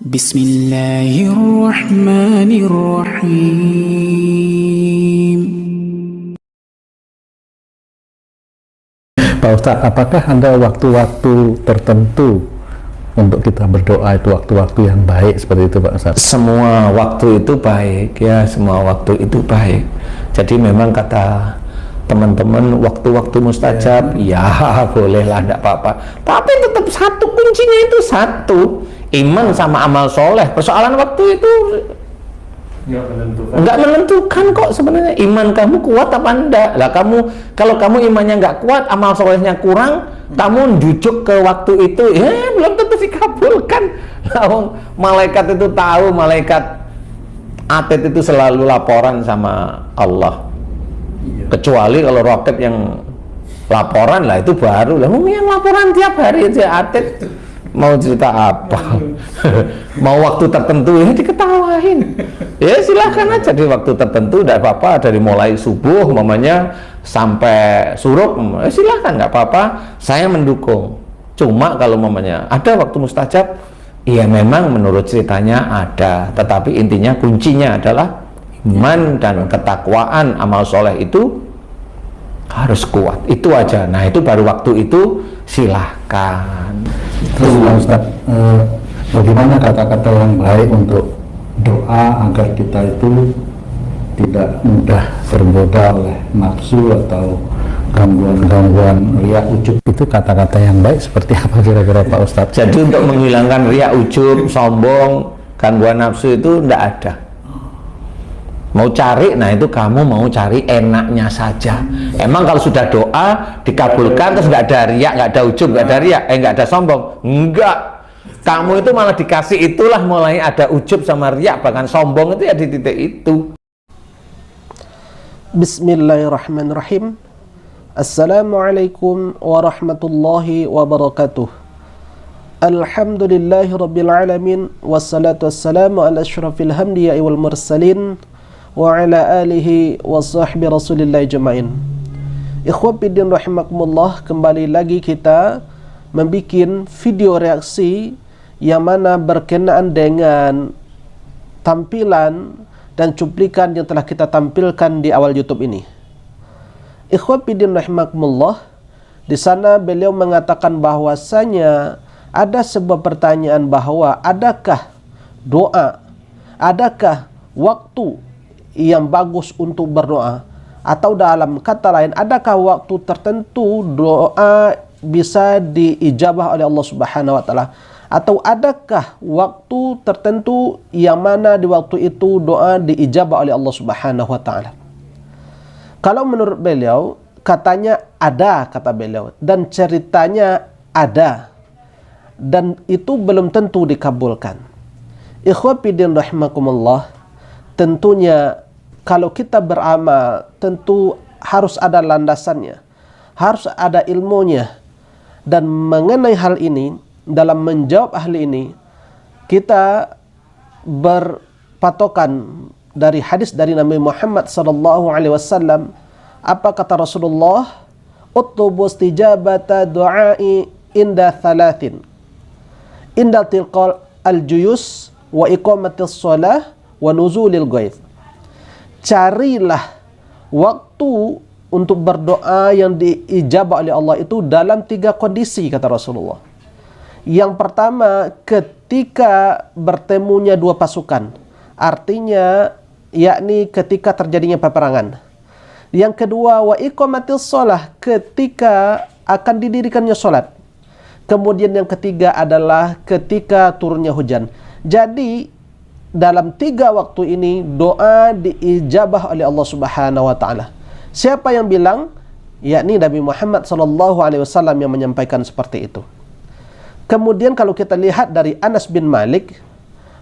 Bismillahirrahmanirrahim. Pak Ustadz, apakah ada waktu-waktu tertentu untuk kita berdoa, itu waktu-waktu yang baik seperti itu Pak Ustadz? Semua waktu itu baik ya, semua waktu itu baik. Jadi memang kata teman-teman waktu-waktu mustajab ya bolehlah, tidak apa-apa, tapi tetap satu, kuncinya itu satu, iman sama amal soleh. Persoalan waktu itu nggak menentukan kok sebenarnya. Iman kamu kuat apa enggak lah. Kalau kamu imannya nggak kuat, amal solehnya kurang, kamu jujuk ke waktu itu ya belum tentu dikabulkan. Nah, malaikat itu tahu, malaikat atid itu selalu laporan sama Allah. Kecuali kalau roket yang laporan lah, itu baru lah. Yang laporan tiap hari aja atid mau cerita apa? Mau waktu tertentu ya diketawain. Ya silahkan aja di waktu tertentu, tidak apa-apa. Dari mulai subuh mamanya sampai suruk, ya silahkan, nggak apa-apa. Saya mendukung. Cuma kalau mamanya ada waktu mustajab, ya memang menurut ceritanya ada. Tetapi intinya kuncinya adalah iman dan ketakwaan, amal soleh itu harus kuat. Itu aja. Nah itu baru waktu itu silahkan. Terus Pak Ustadz, bagaimana kata-kata yang baik untuk doa agar kita itu tidak mudah tergoda oleh nafsu atau gangguan-gangguan riya ujub? Itu kata-kata yang baik seperti apa kira-kira Pak Ustadz? Jadi untuk menghilangkan riya ujub, sombong, gangguan nafsu itu tidak ada. Mau cari, nah itu kamu mau cari enaknya saja. Emang kalau sudah doa dikabulkan terus nggak ada riya, nggak ada ujub, nggak ada riya, nggak ada sombong? Enggak. Kamu itu malah dikasih itulah, mulai ada ujub sama riya, bahkan sombong itu ya di titik itu. Bismillahirrahmanirrahim. Assalamualaikum warahmatullahi wabarakatuh. Alhamdulillahi rabbil alamin, wassalatu wassalamu ala asyrafil hamdiya wal mursalin wa ala alihi wa sahbihi rasulillahi jema'in. Ikhwafiddin rahimakumullah, kembali lagi kita membuat video reaksi yang mana berkenaan dengan tampilan dan cuplikan yang telah kita tampilkan di awal YouTube ini. Ikhwafiddin rahimakumullah, di sana beliau mengatakan bahwasanya ada sebuah pertanyaan bahwa adakah doa, adakah waktu yang bagus untuk berdoa, atau dalam kata lain, adakah waktu tertentu doa bisa diijabah oleh Allah Subhanahu wa taala, atau adakah waktu tertentu yang mana di waktu itu doa diijabah oleh Allah Subhanahu wa taala? Kalau menurut beliau, katanya ada, kata beliau, dan ceritanya ada, dan itu belum tentu dikabulkan. Ikhwafidin rahimakumullah, tentunya kalau kita beramal tentu harus ada landasannya, harus ada ilmunya. Dan mengenai hal ini, dalam menjawab hal ini, kita berpatokan dari hadis dari Nabi Muhammad SAW. Apa kata Rasulullah? Utlubu istijabata du'ai inda thalathin, inda tilqal al-juyus wa iqamatis shalah wa nuzulil ghaith. Carilah waktu untuk berdoa yang diijabah oleh Allah itu dalam 3 kondisi, kata Rasulullah. Yang pertama, ketika bertemunya 2 pasukan, artinya yakni ketika terjadinya peperangan. Yang kedua, wa iqamatis shalah, ketika akan didirikannya sholat. Kemudian yang ketiga adalah ketika turunnya hujan. Jadi dalam 3 waktu ini doa diijabah oleh Allah Subhanahu wa taala. Siapa yang bilang? Yakni Nabi Muhammad SAW yang menyampaikan seperti itu. Kemudian kalau kita lihat dari Anas bin Malik,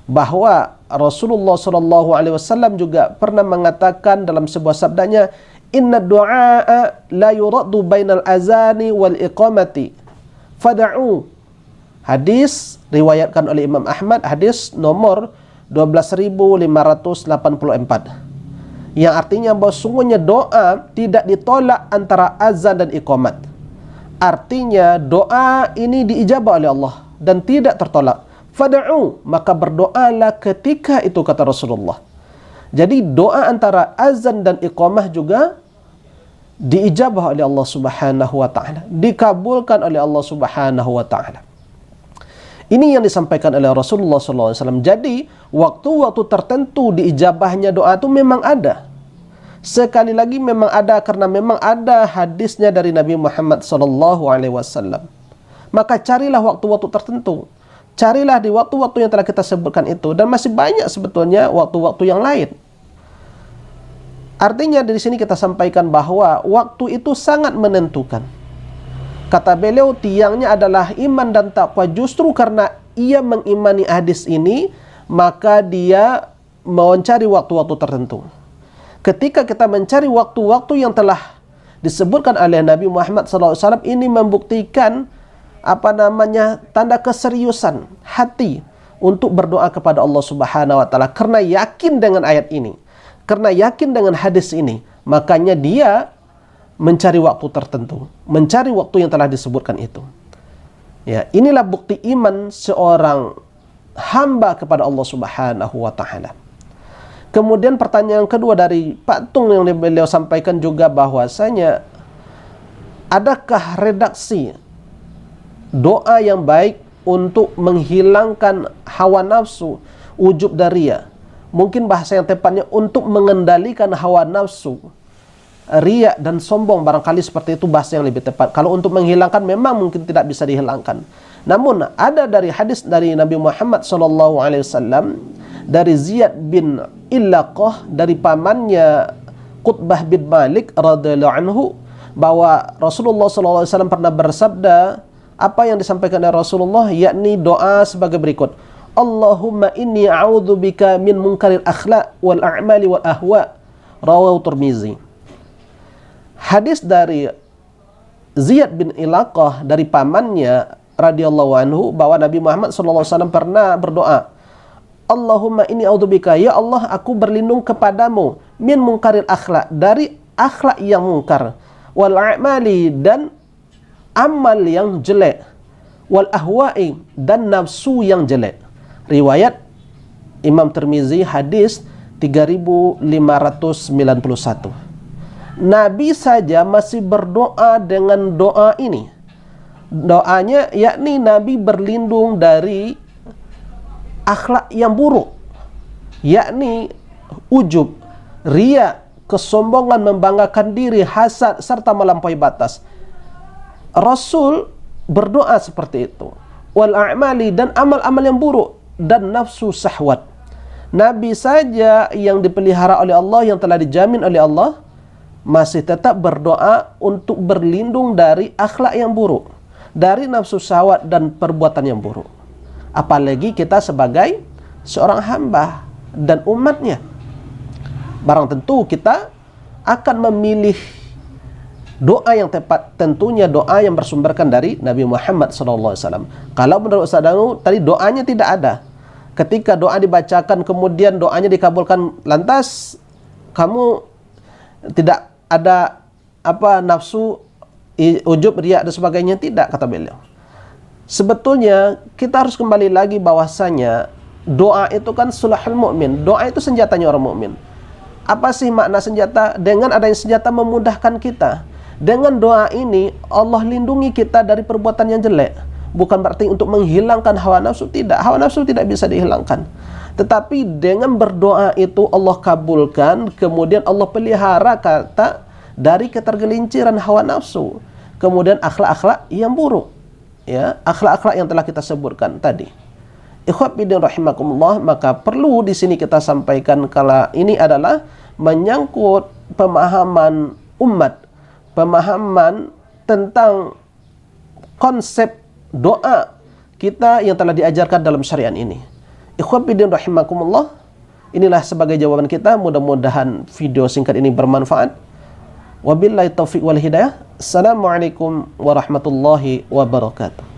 bahwa Rasulullah SAW juga pernah mengatakan dalam sebuah sabdanya, inna du'a la yuraddu bainal azani wal iqamati fada'u. Hadis riwayatkan oleh Imam Ahmad, hadis nomor 12.584, yang artinya bahwa sungguhnya doa tidak ditolak antara azan dan iqamat. Artinya doa ini diijabah oleh Allah dan tidak tertolak. Fad'u, maka berdoalah ketika itu, kata Rasulullah. Jadi doa antara azan dan iqamah juga diijabah oleh Allah Subhanahu wa taala, dikabulkan oleh Allah Subhanahu wa taala. Ini yang disampaikan oleh Rasulullah SAW. Jadi waktu-waktu tertentu diijabahnya doa itu memang ada. Sekali lagi memang ada, karena memang ada hadisnya dari Nabi Muhammad SAW. Maka carilah waktu-waktu tertentu. Carilah di waktu-waktu yang telah kita sebutkan itu, dan masih banyak sebetulnya waktu-waktu yang lain. Artinya dari sini kita sampaikan bahwa waktu itu sangat menentukan. Kata beliau, tiangnya adalah iman dan takwa. Justru karena ia mengimani hadis ini, maka dia mencari waktu-waktu tertentu. Ketika kita mencari waktu-waktu yang telah disebutkan oleh Nabi Muhammad SAW, ini membuktikan tanda keseriusan hati untuk berdoa kepada Allah Subhanahu wa taala, karena yakin dengan ayat ini, karena yakin dengan hadis ini, makanya dia mencari waktu tertentu, mencari waktu yang telah disebutkan itu. Ya, inilah bukti iman seorang hamba kepada Allah Subhanahu wa taala. Kemudian pertanyaan kedua dari Pak Tung yang beliau sampaikan juga bahwasanya, adakah redaksi doa yang baik untuk menghilangkan hawa nafsu, ujub dan riya? Mungkin bahasa yang tepatnya untuk mengendalikan hawa nafsu, riya dan sombong, barangkali seperti itu bahasa yang lebih tepat. Kalau untuk menghilangkan memang mungkin tidak bisa dihilangkan. Namun ada dari hadis dari Nabi Muhammad SAW, dari Ziyad bin Ilaqah, dari pamannya Qutbah bin Malik radhiyallahu anhu, bahwa Rasulullah SAW pernah bersabda, apa yang disampaikan oleh Rasulullah, yakni doa sebagai berikut: Allahumma inni a'udzubika min munkaril akhlaq wal a'mali wal ahwa. Rawahu Tirmizi. Hadis dari Ziyad bin Ilaqah dari pamannya radhiyallahu anhu, bahwa Nabi Muhammad SAW pernah berdoa, Allahumma inni a'udzubika, ya Allah, aku berlindung kepadamu, min munkaril akhlaq, dari akhlak yang mungkar, wal a'mali, dan amal yang jelek, wal ahwa'i, dan nafsu yang jelek. Riwayat Imam Tirmizi, hadis 3591. Nabi saja masih berdoa dengan doa ini. Doanya yakni Nabi berlindung dari akhlak yang buruk, yakni ujub, riya, kesombongan, membanggakan diri, hasad, serta melampaui batas. Rasul berdoa seperti itu. Wal a'mali, dan amal-amal yang buruk, dan nafsu syahwat. Nabi saja yang dipelihara oleh Allah, yang telah dijamin oleh Allah, masih tetap berdoa untuk berlindung dari akhlak yang buruk, dari nafsu syahwat dan perbuatan yang buruk. Apalagi kita sebagai seorang hamba dan umatnya. Barang tentu kita akan memilih doa yang tepat, tentunya doa yang bersumberkan dari Nabi Muhammad SAW. Kalau menurut Ustaz Danu, tadi doanya tidak ada. Ketika doa dibacakan kemudian doanya dikabulkan, lantas kamu tidak ada nafsu, ujub, riya dan sebagainya, tidak, kata beliau. Sebetulnya kita harus kembali lagi bahwasanya doa itu kan sulahul mukmin. Doa itu senjatanya orang mukmin. Apa sih makna senjata? Dengan adanya senjata memudahkan kita. Dengan doa ini Allah lindungi kita dari perbuatan yang jelek. Bukan berarti untuk menghilangkan hawa nafsu, tidak. Hawa nafsu tidak bisa dihilangkan. Tetapi dengan berdoa itu Allah kabulkan, kemudian Allah pelihara kata dari ketergelinciran hawa nafsu, kemudian akhlak-akhlak yang buruk, ya, akhlak-akhlak yang telah kita sebutkan tadi. Ikhwat fillah rahimakumullah, maka perlu di sini kita sampaikan kalau ini adalah menyangkut pemahaman umat, pemahaman tentang konsep doa kita yang telah diajarkan dalam syariat ini. Ikhwan fillah rahimakumullah, inilah sebagai jawaban kita. Mudah-mudahan video singkat ini bermanfaat. Wabillahi taufiq wal hidayah. Assalamualaikum warahmatullahi wabarakatuh.